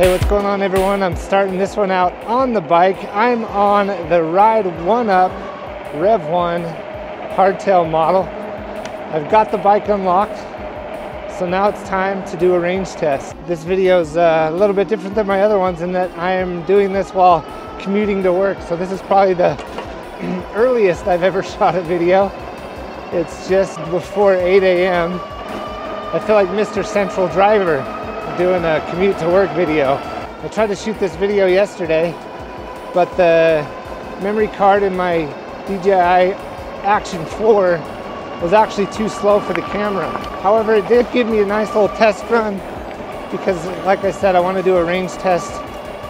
Hey, what's going on everyone? I'm starting this one out on the bike. I'm on the Ride1Up Revv1 hardtail model. I've got the bike unlocked, so now it's time to do a range test. This video is a little bit different than my other ones in that I am doing this while commuting to work. So this is probably the earliest I've ever shot a video. It's just before 8 a.m. I feel like Mr. Central Driver doing a commute to work video. I tried to shoot this video yesterday, but the memory card in my DJI Action 4 was actually too slow for the camera. However, it did give me a nice little test run because, like I said, I want to do a range test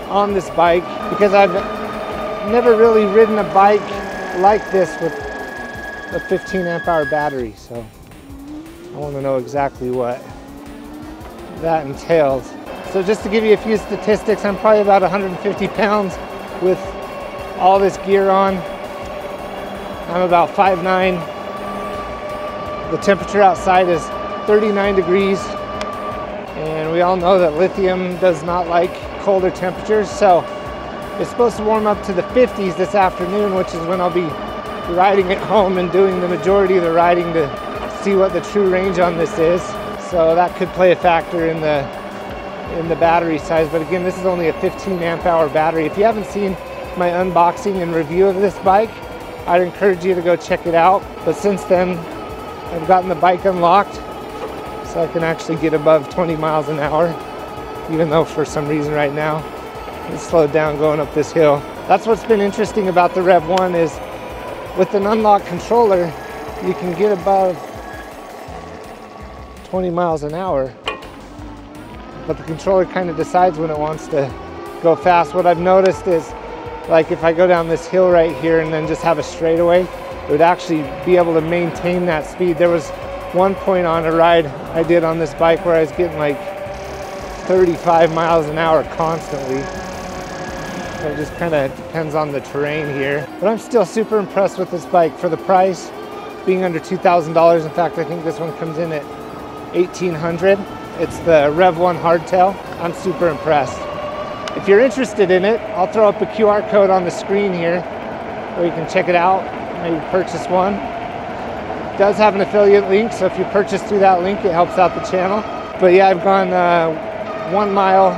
on this bike because I've never really ridden a bike like this with a 15 amp hour battery. So I want to know exactly what that entails. So just to give you a few statistics, I'm probably about 150 pounds with all this gear on. I'm about 5'9". The temperature outside is 39 degrees. And we all know that lithium does not like colder temperatures. So it's supposed to warm up to the 50s this afternoon, which is when I'll be riding at home and doing the majority of the riding to see what the true range on this is. So that could play a factor in the battery size. But again, this is only a 15 amp hour battery. If you haven't seen my unboxing and review of this bike, I'd encourage you to go check it out. But since then, I've gotten the bike unlocked so I can actually get above 20 miles an hour, even though for some reason right now it's slowed down going up this hill. That's what's been interesting about the Revv1 is with an unlocked controller, you can get above 20 miles an hour, but the controller kind of decides when it wants to go fast. What I've noticed is, like if I go down this hill right here and then just have a straightaway, it would actually be able to maintain that speed. There was one point on a ride I did on this bike where I was getting like 35 miles an hour constantly. So it just kind of depends on the terrain here. But I'm still super impressed with this bike for the price, being under $2,000. In fact, I think this one comes in at $1,800. It's the Revv1 hardtail. I'm super impressed. If you're interested in it, I'll throw up a QR code on the screen here where you can check it out, maybe purchase one. It does have an affiliate link, so if you purchase through that link, it helps out the channel. But yeah, I've gone 1 mile.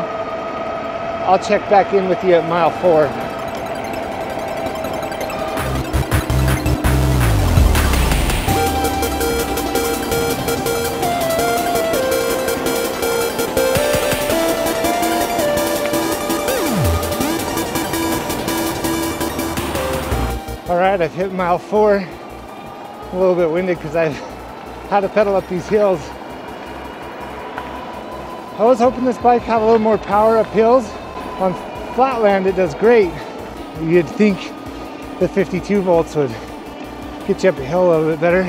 I'll check back in with you at mile 4. All right, I've hit mile 4. I'm a little bit winded because I've had to pedal up these hills. I was hoping this bike had a little more power up hills. On flatland, it does great. You'd think the 52 volts would get you up a hill a little bit better.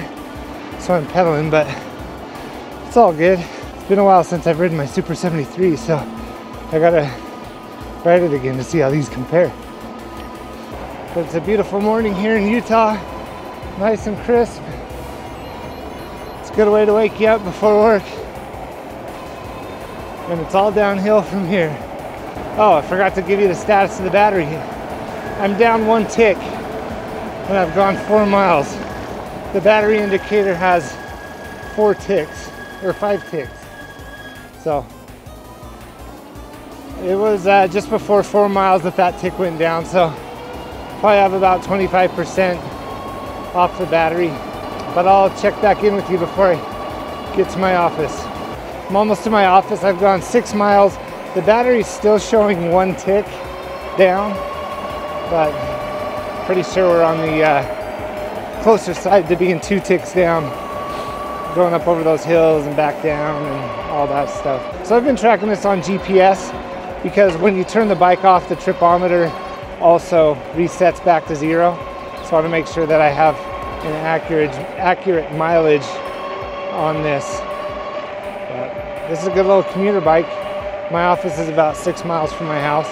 So I'm pedaling, but it's all good. It's been a while since I've ridden my Super 73, so I gotta ride it again to see how these compare. But it's a beautiful morning here in Utah, nice and crisp. It's a good way to wake you up before work. And it's all downhill from here. Oh, I forgot to give you the status of the battery. I'm down 1 tick and I've gone 4 miles. The battery indicator has 4 ticks, or 5 ticks. So it was just before 4 miles that tick went down. So probably have about 25% off the battery, but I'll check back in with you before I get to my office. I'm almost to my office. I've gone 6 miles. The battery's still showing 1 tick down, but pretty sure we're on the closer side to being 2 ticks down, going up over those hills and back down and all that stuff. So I've been tracking this on GPS because when you turn the bike off, the tripometer also resets back to 0. So I want to make sure that I have an accurate mileage on this. But this is a good little commuter bike. My office is about 6 miles from my house.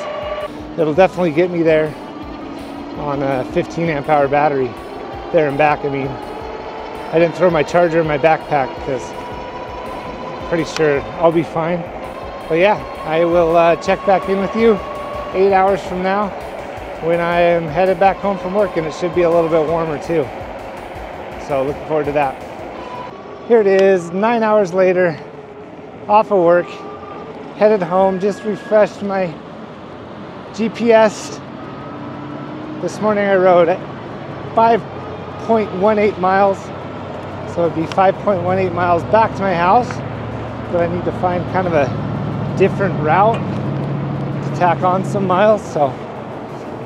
It'll definitely get me there on a 15 amp hour battery, there and back. I mean, I didn't throw my charger in my backpack because I'm pretty sure I'll be fine. But yeah, I will check back in with you 8 hours from now when I am headed back home from work, and it should be a little bit warmer too. So looking forward to that. Here it is, 9 hours later, off of work, headed home, just refreshed my GPS. This morning I rode 5.18 miles, so it'd be 5.18 miles back to my house, but I need to find kind of a different route to tack on some miles, so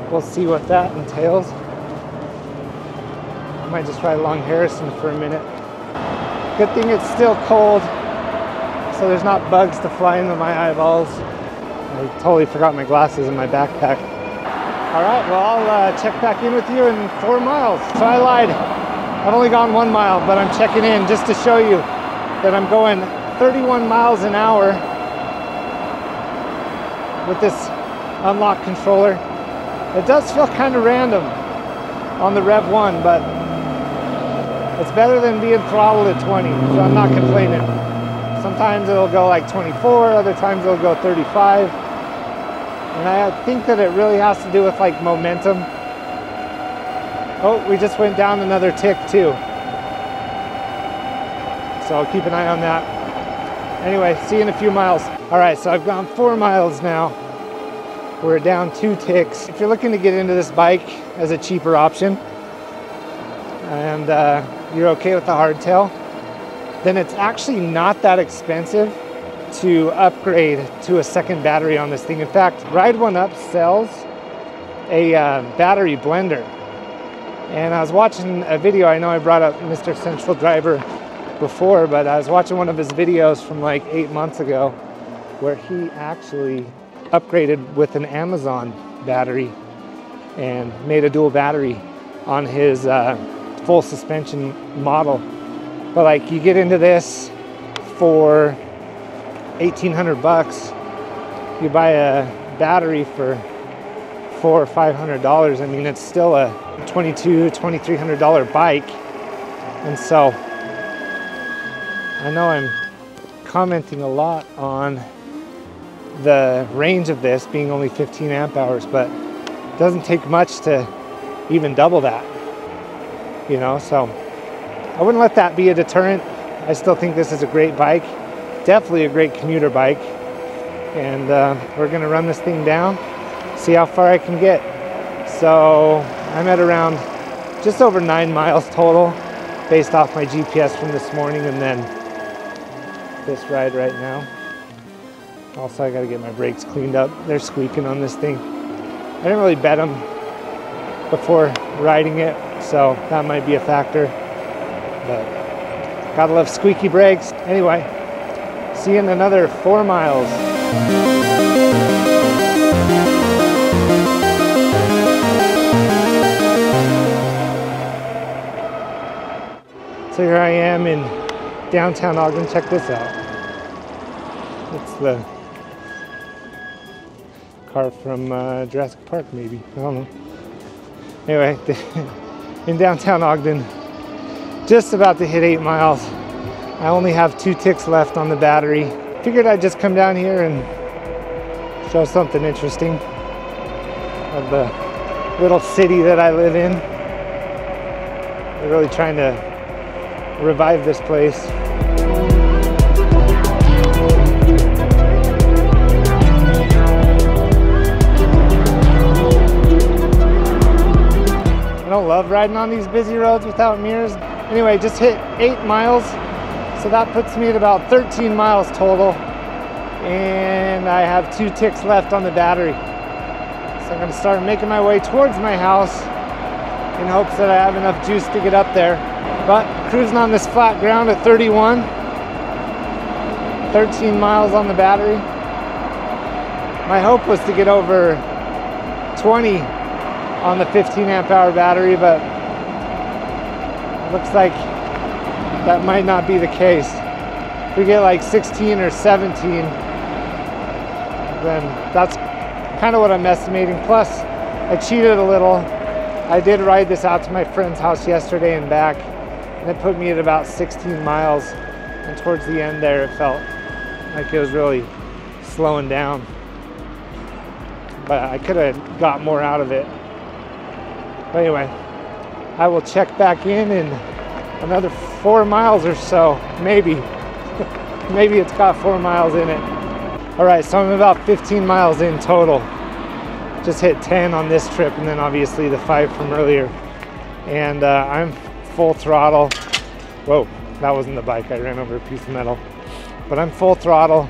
we'll see what that entails. I might just ride along Harrison for a minute. Good thing it's still cold, so there's not bugs to fly into my eyeballs. I totally forgot my glasses in my backpack. All right, well, I'll check back in with you in 4 miles. So I lied. I've only gone 1 mile, but I'm checking in just to show you that I'm going 31 miles an hour with this unlock controller. It does feel kind of random on the Rev1, but it's better than being throttled at 20, so I'm not complaining. Sometimes it'll go like 24, other times it'll go 35. And I think that it really has to do with like momentum. Oh, we just went down another tick too. So I'll keep an eye on that. Anyway, see you in a few miles. All right, so I've gone 4 miles now. We're down 2 ticks. If you're looking to get into this bike as a cheaper option, and you're okay with the hardtail, then it's actually not that expensive to upgrade to a second battery on this thing. In fact, Ride1Up sells a battery blender. And I was watching a video, I know I brought up Mr. Central Driver before, but I was watching one of his videos from like 8 months ago where he actually upgraded with an Amazon battery and made a dual battery on his full suspension model. But like, you get into this for 1,800 bucks, you buy a battery for $400 or $500. I mean, it's still a $2,200–2,300 bike. And so I know I'm commenting a lot on the range of this being only 15 amp hours, but it doesn't take much to even double that, you know. So I wouldn't let that be a deterrent. I still think this is a great bike, definitely a great commuter bike, and we're gonna run this thing down, see how far I can get. So I'm at around just over 9 miles total based off my GPS from this morning, and then this ride right now. Also, I gotta get my brakes cleaned up. They're squeaking on this thing. I didn't really bet them before riding it, so that might be a factor, but gotta love squeaky brakes. Anyway, see you in another 4 miles. So here I am in downtown Ogden. Check this out. It's the car from Jurassic Park, maybe. I don't know. Anyway, in downtown Ogden, just about to hit 8 miles. I only have 2 ticks left on the battery. Figured I'd just come down here and show something interesting of the little city that I live in. They're really trying to revive this place. I don't love riding on these busy roads without mirrors. Anyway, just hit 8 miles. So that puts me at about 13 miles total. And I have 2 ticks left on the battery. So I'm gonna start making my way towards my house in hopes that I have enough juice to get up there. But cruising on this flat ground at 31, 13 miles on the battery. My hope was to get over 20 on the 15 amp hour battery, but it looks like that might not be the case. If we get like 16 or 17, then that's kind of what I'm estimating. Plus, I cheated a little. I did ride this out to my friend's house yesterday and back, and it put me at about 16 miles. And towards the end there, it felt like it was really slowing down, but I could have got more out of it. But anyway, I will check back in another 4 miles or so, maybe. Maybe it's got 4 miles in it. All right, so I'm about 15 miles in total. Just hit 10 on this trip, and then obviously the 5 from earlier. And I'm full throttle. Whoa, that wasn't the bike. I ran over a piece of metal. But I'm full throttle,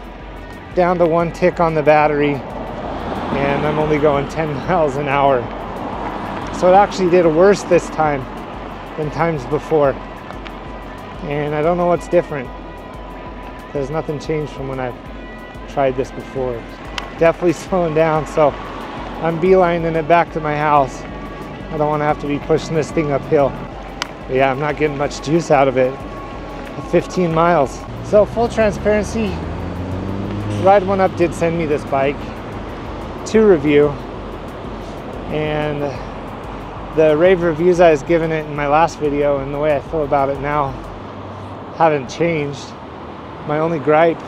down to 1 tick on the battery, and I'm only going 10 miles an hour. So it actually did worse this time than times before. And I don't know what's different. There's nothing changed from when I've tried this before. Definitely slowing down, so I'm beelining it back to my house. I don't want to have to be pushing this thing uphill. But yeah, I'm not getting much juice out of it. 15 miles. So full transparency, Ride1Up did send me this bike to review, and the rave reviews I was giving it in my last video and the way I feel about it now haven't changed. My only gripe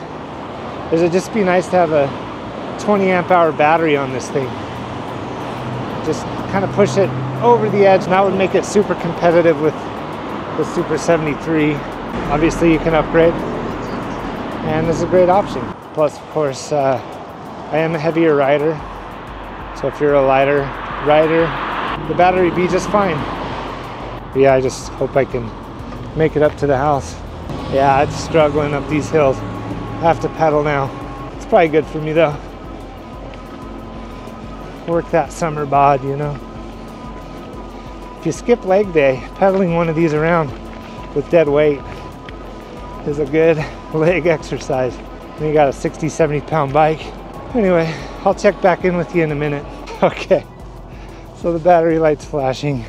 is it'd just be nice to have a 20 amp hour battery on this thing. Just kind of push it over the edge, and that would make it super competitive with the Super 73. Obviously you can upgrade, and this is a great option. Plus, of course, I am a heavier rider, so if you're a lighter rider, the battery would be just fine. But yeah, I just hope I can make it up to the house. Yeah, it's struggling up these hills. I have to pedal now. It's probably good for me though. Work that summer bod, you know. If you skip leg day, pedaling one of these around with dead weight is a good leg exercise. And you got a 60, 70 pound bike. Anyway, I'll check back in with you in a minute. Okay, so the battery light's flashing.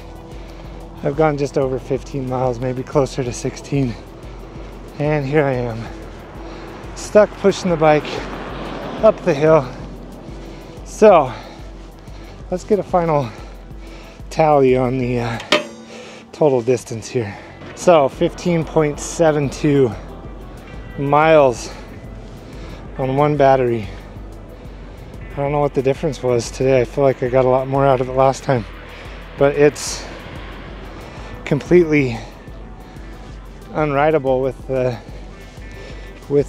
I've gone just over 15 miles, maybe closer to 16. And here I am, stuck pushing the bike up the hill. So let's get a final tally on the total distance here. So 15.72 miles on one battery. I don't know what the difference was today. I feel like I got a lot more out of it last time, but it's completely unrideable with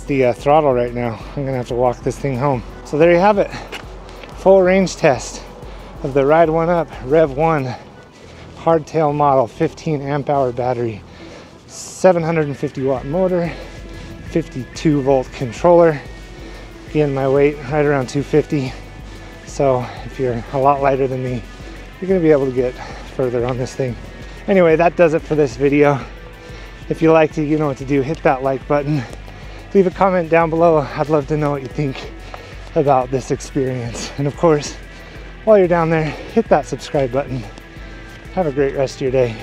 the throttle right now. I'm gonna have to walk this thing home. So there you have it, full range test of the Ride1Up Revv1 hardtail model, 15 amp hour battery, 750 watt motor, 52 volt controller. Again, my weight right around 250. So if you're a lot lighter than me, you're gonna be able to get further on this thing. Anyway, that does it for this video. If you liked it, you know what to do. Hit that like button. Leave a comment down below. I'd love to know what you think about this experience. And of course, while you're down there, hit that subscribe button. Have a great rest of your day.